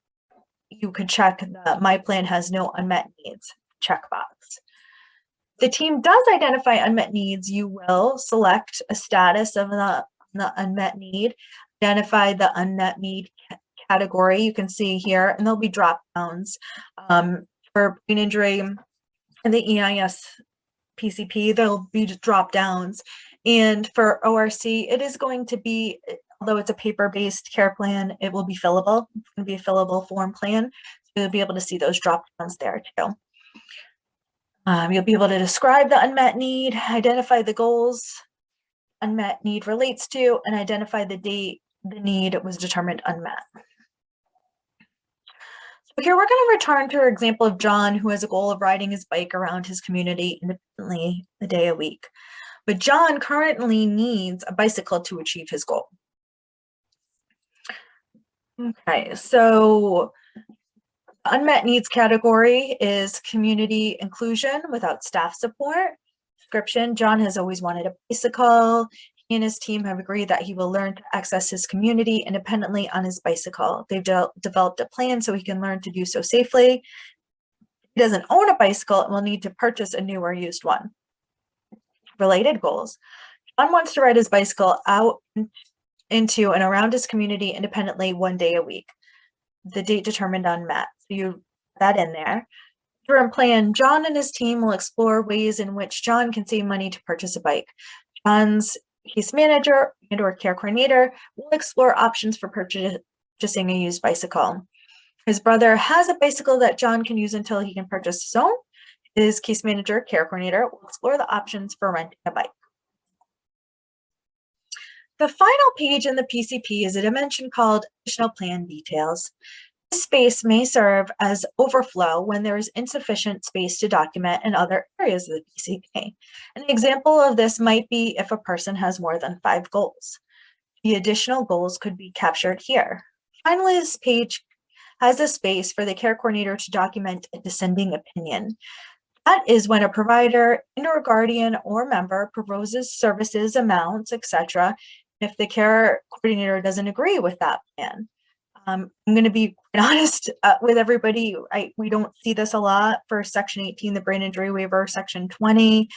you could check the My Plan has no unmet needs checkbox. The team does identify unmet needs, you will select a status of the unmet need, identify the unmet need category you can see here, and there'll be drop downs for brain injury and the EIS PCP, there'll be drop downs. And for ORC, it is going to be, although it's a paper-based care plan, it will be fillable. It's going to be a fillable form plan. So you'll be able to see those drop downs there too. You'll be able to describe the unmet need, identify the goals unmet need relates to, and identify the date the need was determined unmet. So here we're going to return to our example of John, who has a goal of riding his bike around his community independently a day a week. But John currently needs a bicycle to achieve his goal. Okay, so unmet needs category is community inclusion without staff support. Description, John has always wanted a bicycle. He and his team have agreed that he will learn to access his community independently on his bicycle. They've developed a plan so he can learn to do so safely. He doesn't own a bicycle and will need to purchase a new or used one. Related goals. John wants to ride his bicycle out into and around his community independently 1 day a week. The date determined unmet. So you put that in there. During plan, John and his team will explore ways in which John can save money to purchase a bike. John's case manager and/or care coordinator will explore options for purchasing a used bicycle. His brother has a bicycle that John can use until he can purchase his own. His case manager, care coordinator, will explore the options for renting a bike. The final page in the PCP is a dimension called Additional Plan Details. This space may serve as overflow when there is insufficient space to document in other areas of the PCP. An example of this might be if a person has more than 5 goals. The additional goals could be captured here. Finally, this page has a space for the care coordinator to document a dissenting opinion. That is when a provider and/or guardian or member proposes services, amounts, etc. If the care coordinator doesn't agree with that plan. I'm going to be quite honest with everybody. We don't see this a lot for Section 18, the brain injury waiver, Section 20,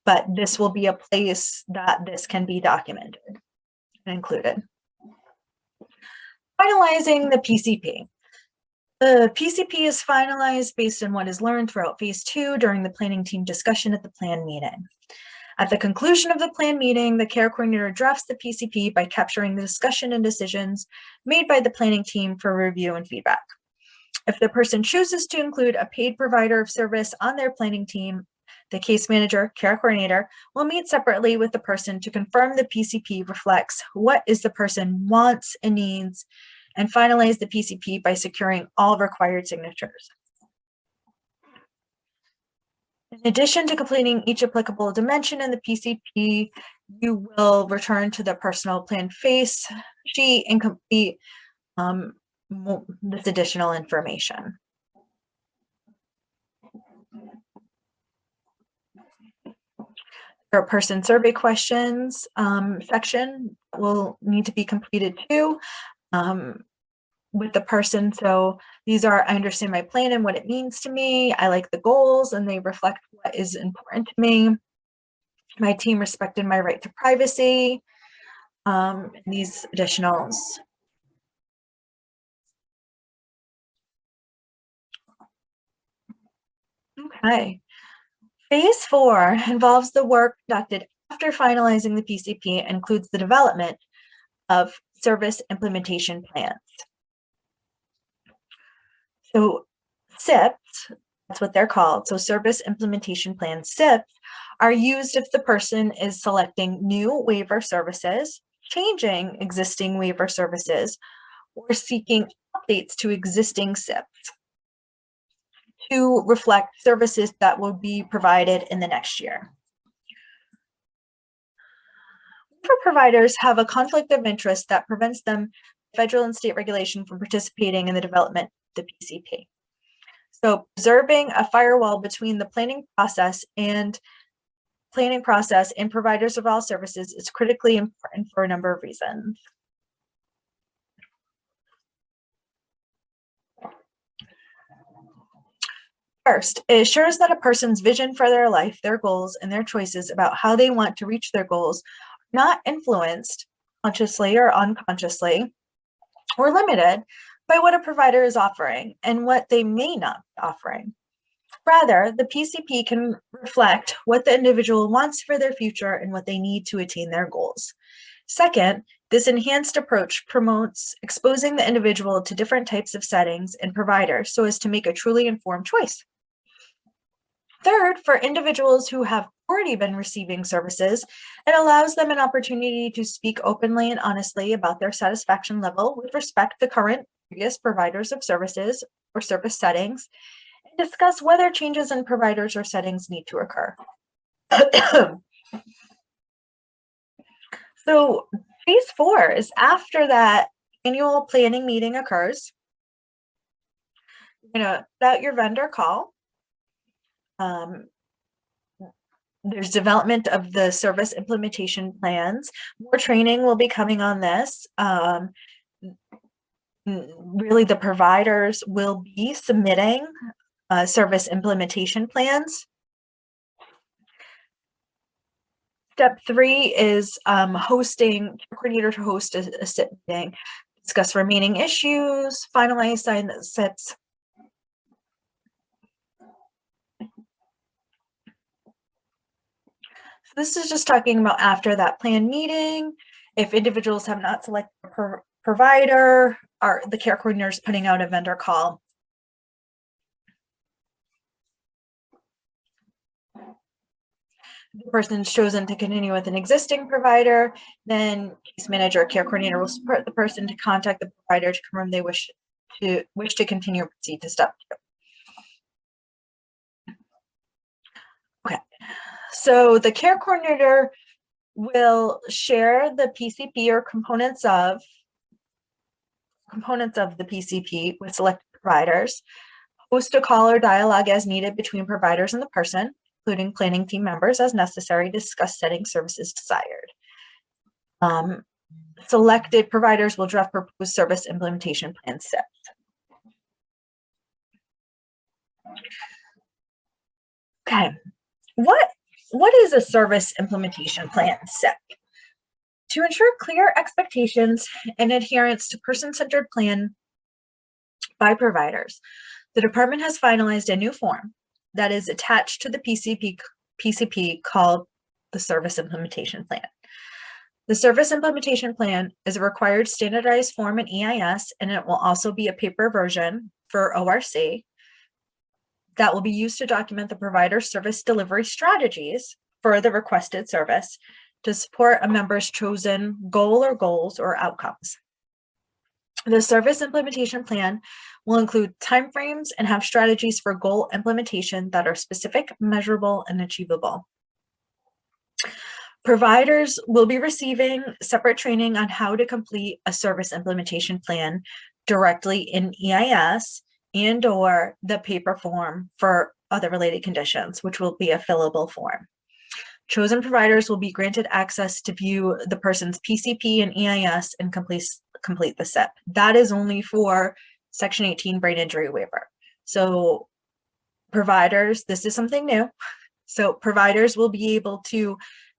but this will be a place that this can be documented and included. Finalizing the PCP. The PCP is finalized based on what is learned throughout Phase 2 during the planning team discussion at the plan meeting. At the conclusion of the plan meeting, the care coordinator drafts the PCP by capturing the discussion and decisions made by the planning team for review and feedback. If the person chooses to include a paid provider of service on their planning team, the case manager, care coordinator, will meet separately with the person to confirm the PCP reflects what is the person wants and needs, and finalize the PCP by securing all required signatures. In addition to completing each applicable dimension in the PCP, you will return to the personal plan face sheet and complete this additional information. Our person survey questions section will need to be completed too. With the person. So these are, I understand my plan and what it means to me. I like the goals and they reflect what is important to me. My team respected my right to privacy. These additionals. Okay. Phase 4 involves the work conducted after finalizing the PCP and includes the development of service implementation plans. So SIPs, that's what they're called. So service implementation plans, SIPs, are used if the person is selecting new waiver services, changing existing waiver services, or seeking updates to existing SIPs to reflect services that will be provided in the next year. Waiver providers have a conflict of interest that prevents them, federal and state regulation, from participating in the development the PCP. So preserving a firewall between the planning process and providers of all services is critically important for a number of reasons. First, it assures that a person's vision for their life, their goals, and their choices about how they want to reach their goals are not influenced consciously or unconsciously or limited by what a provider is offering and what they may not be offering. Rather, the PCP can reflect what the individual wants for their future and what they need to attain their goals. Second, this enhanced approach promotes exposing the individual to different types of settings and providers so as to make a truly informed choice. Third, for individuals who have already been receiving services, it allows them an opportunity to speak openly and honestly about their satisfaction level with respect to current previous providers of services or service settings, and discuss whether changes in providers or settings need to occur. So phase 4 is after that annual planning meeting occurs. You're going to put out your vendor call. There's development of the service implementation plans. More training will be coming on this. Really, the providers will be submitting service implementation plans. Step 3 is coordinator to host a SIP meeting, discuss remaining issues, finalize sign the SIPs. So this is just talking about after that plan meeting. If individuals have not selected a provider, the care coordinator is putting out a vendor call. the person is chosen to continue with an existing provider, then case manager or care coordinator will support the person to contact the provider to confirm they wish to continue or proceed to step 2. Okay, so the care coordinator will share the PCP or components of the PCP with selected providers, host a call or dialogue as needed between providers and the person, including planning team members as necessary, to discuss setting services desired. Selected providers will draft proposed service implementation plan SIP. Okay, what is a service implementation plan SIP? To ensure clear expectations and adherence to person-centered plan by providers, the department has finalized a new form that is attached to the PCP called the Service Implementation Plan. The Service Implementation Plan is a required standardized form in EIS, and it will also be a paper version for ORC that will be used to document the provider service delivery strategies for the requested service to support a member's chosen goal or goals or outcomes. The Service Implementation Plan will include timeframes and have strategies for goal implementation that are specific, measurable, and achievable. Providers will be receiving separate training on how to complete a service implementation plan directly in EIS and/or the paper form for other related conditions, which will be a fillable form. Chosen providers will be granted access to view the person's PCP and EIS and complete the SIP. That is only for Section 18 brain injury waiver. So providers, this is something new. So providers will be able to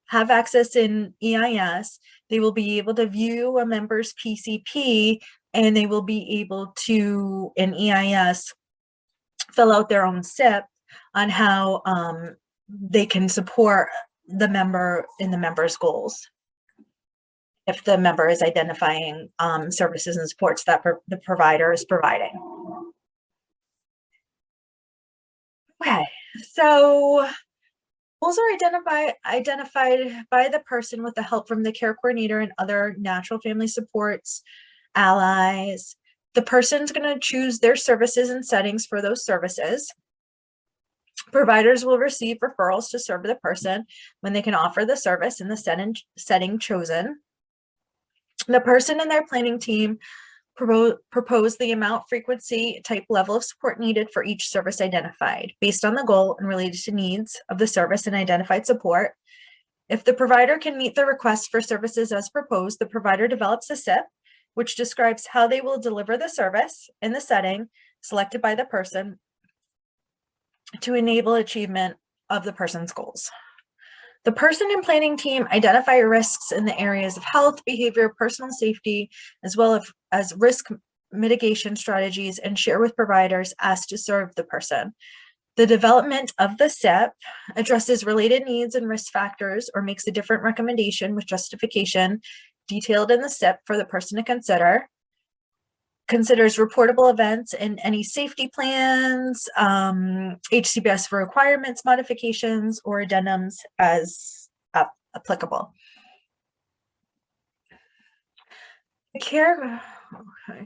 have access in EIS. They will be able to view a member's PCP, and they will be able to, in EIS, fill out their own SIP on how they can support the member in the member's goals, if the member is identifying services and supports that the provider is providing. Okay, so goals are identified by the person with the help from the care coordinator and other natural family supports, allies. The person's going to choose their services and settings for those services. Providers will receive referrals to serve the person when they can offer the service in the setting chosen. The person and their planning team propose the amount, frequency, type, level of support needed for each service identified based on the goal and related to needs of the service and identified support. If the provider can meet the request for services as proposed, the provider develops a SIP, which describes how they will deliver the service in the setting selected by the person to enable achievement of the person's goals. The person and planning team identify risks in the areas of health, behavior, personal safety, as well as risk mitigation strategies, and share with providers asked to serve the person. The development of the SIP addresses related needs and risk factors or makes a different recommendation with justification detailed in the SIP for the person to consider. Considers reportable events and any safety plans, Hcbs for requirements, modifications, or addendums as applicable.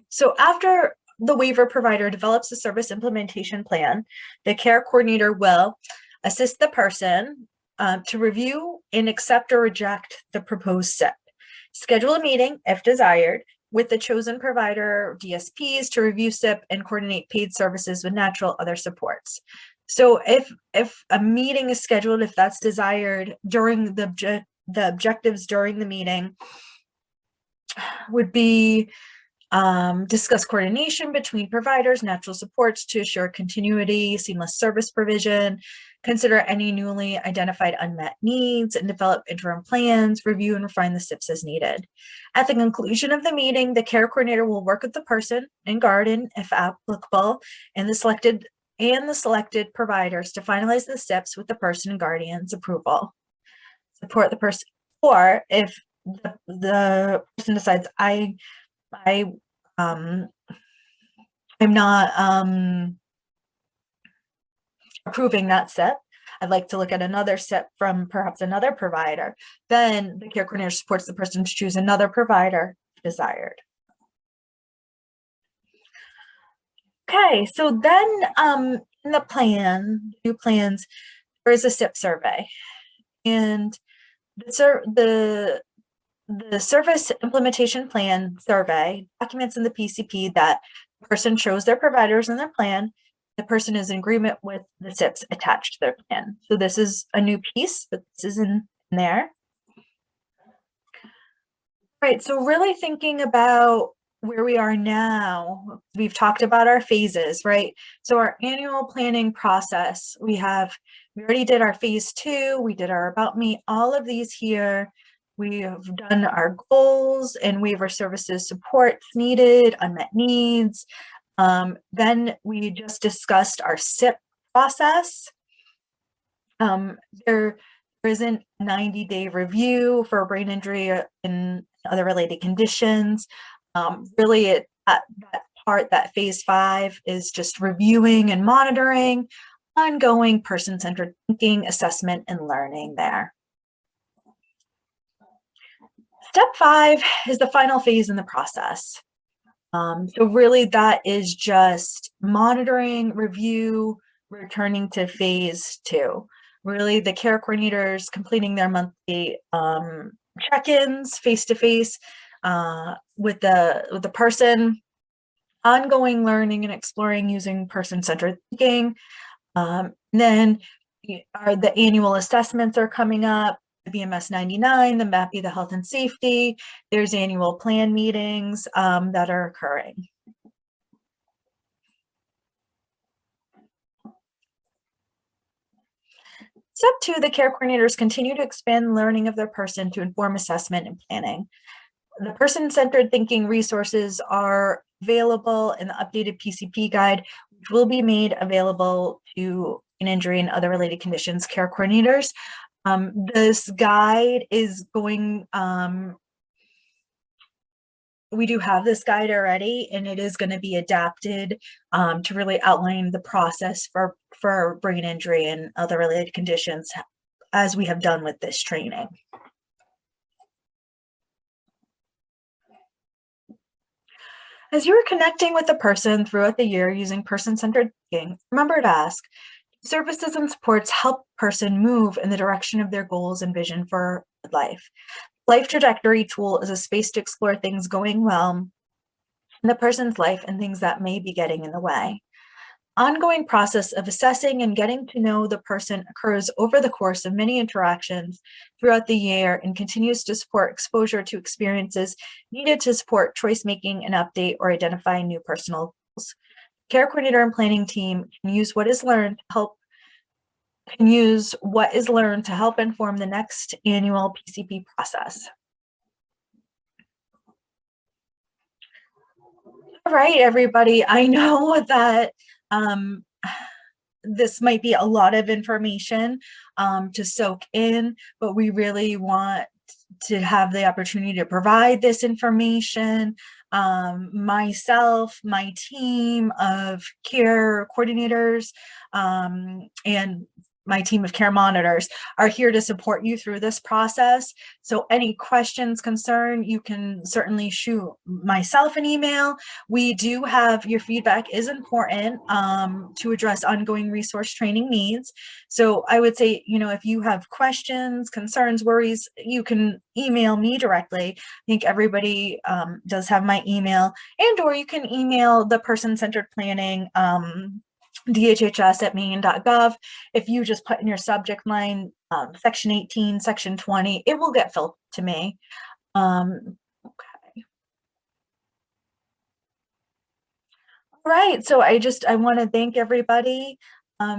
So after the waiver provider develops a service implementation plan, the care coordinator will assist the person to review and accept or reject the proposed SIP. Schedule a meeting, if desired, with the chosen provider DSPs to review SIP and coordinate paid services with natural other supports. So if a meeting is scheduled, if that's desired, during the objectives during the meeting would be discuss coordination between providers, natural supports to assure continuity, seamless service provision, consider any newly identified unmet needs, and develop interim plans, review and refine the SIPs as needed. At the conclusion of the meeting, the care coordinator will work with the person and guardian, if applicable, and the selected providers to finalize the SIPs with the person and guardian's approval. Support the person, or if the person decides I'm not approving that SIP, I'd like to look at another SIP from perhaps another provider, then the care coordinator supports the person to choose another provider if desired. Okay, so then in the plan, new plans, there is a SIP survey, and the service implementation plan survey documents in the PCP that the person chose their providers in their plan. The person is in agreement with the SIPs attached to their plan. So this is a new piece, but this is in there. Right, so really thinking about where we are now, we've talked about our phases, right? So our annual planning process, we already did our phase 2, we did our about me, all of these here. We have done our goals and waiver services supports needed, unmet needs. Then we just discussed our SIP process. There isn't a 90-day review for brain injury and other related conditions. Really, that part, that phase 5, is just reviewing and monitoring, ongoing person-centered thinking, assessment, and learning there. Step 5 is the final phase in the process. So really that is just monitoring, review, returning to phase 2. Really the care coordinators completing their monthly check-ins face-to-face with the person, ongoing learning and exploring using person-centered thinking. Then the annual assessments are coming up. The BMS 99, the MAPI, the health and safety. There's annual plan meetings that are occurring. Step 2, the care coordinators continue to expand learning of their person to inform assessment and planning. The person-centered thinking resources are available in the updated PCP guide, which will be made available to brain injury and other related conditions care coordinators. This guide is going, we do have this guide already, and it is going to be adapted to really outline the process for brain injury and other related conditions, as we have done with this training. As you are connecting with the person throughout the year using person-centered thinking, remember to ask, services and supports help person move in the direction of their goals and vision for life. Life trajectory tool is a space to explore things going well in the person's life and things that may be getting in the way. Ongoing process of assessing and getting to know the person occurs over the course of many interactions throughout the year and continues to support exposure to experiences needed to support choice making and update or identify new personal goals. Care coordinator and planning team can use what is learned to help inform the next annual PCP process. All right, everybody, I know that this might be a lot of information to soak in, but we really want to have the opportunity to provide this information. Myself, my team of care coordinators, and my team of care monitors are here to support you through this process. So any questions, concern, you can certainly shoot myself an email. We do have, your feedback is important to address ongoing resource training needs. So I would say, if you have questions, concerns, worries, you can email me directly. I think everybody does have my email, or you can email the person-centered planning dhhs@maine.gov. If you just put in your subject line section 18, section 20, it will get filtered to me. Okay. All right, so I want to thank everybody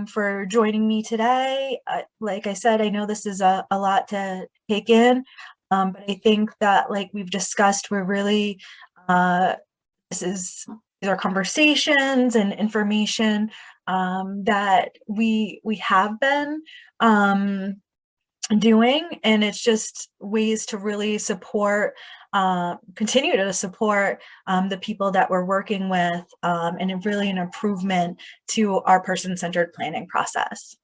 for joining me today. Like I said, I know this is a lot to take in, but I think that, like we've discussed, we're really, these are conversations and information that we have been doing, and it's just ways to really support, continue to support the people that we're working with, and really an improvement to our person-centered planning process.